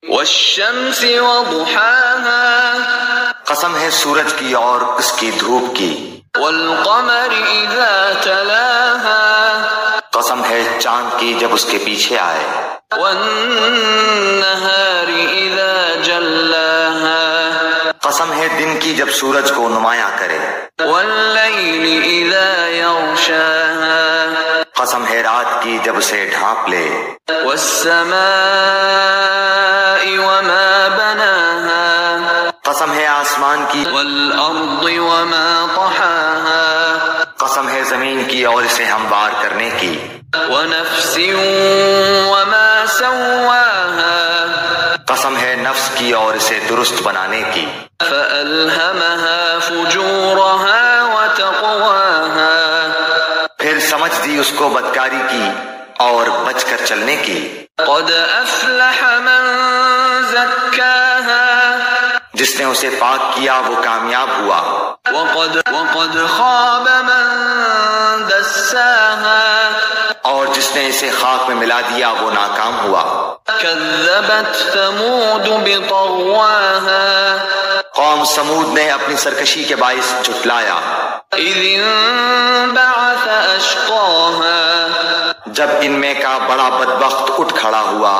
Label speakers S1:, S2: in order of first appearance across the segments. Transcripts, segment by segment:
S1: والشمس وضحاها،
S2: قسم ہے سورج کی اور اس کی دھوپ کی،
S1: والقمر اذا تلاها،
S2: قسم ہے چاند کی جب اس کے پیچھے آئے،
S1: والنهار اذا جلاها،
S2: قسم ہے دن کی جب سورج کو نمایاں کرے،
S1: واللیل اذا یغشاها،
S2: قسم ہے رات کی جب اسے ڈھانپ لے،
S1: والسماء وما بناها،
S2: قسم ہے آسمان کی،
S1: والارض وما طحاها،
S2: قسم ہے زمین کی اور اسے ہموار کرنے کی،
S1: ونفس وما سواها،
S2: قسم ہے نفس کی اور اسے درست بنانے کی،
S1: فألهمها فجورها وتقواها،
S2: پھر سمجھ دی اس کو بدکاری کی اور بچ کر چلنے کی،
S1: قد افلح من زکاها،
S2: جس نے اسے پاک کیا وہ کامیاب ہوا،
S1: وقد خاب من دساها،
S2: اور جس نے اسے خاک میں ملا دیا وہ ناکام ہوا،
S1: كذبت ثمود بطغواها،
S2: قوم سمود نے اپنی سرکشی کے باعث جھٹلایا،
S1: اذ انبعث اشقاها،
S2: جب ان میں کا بڑا بدبخت اٹھ کھڑا ہوا،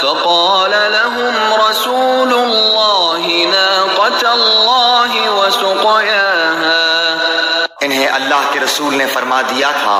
S1: فقال لهم رسول الله ناقة الله وسقياها،
S2: انہیں اللہ کے رسول نے فرما دیا تھا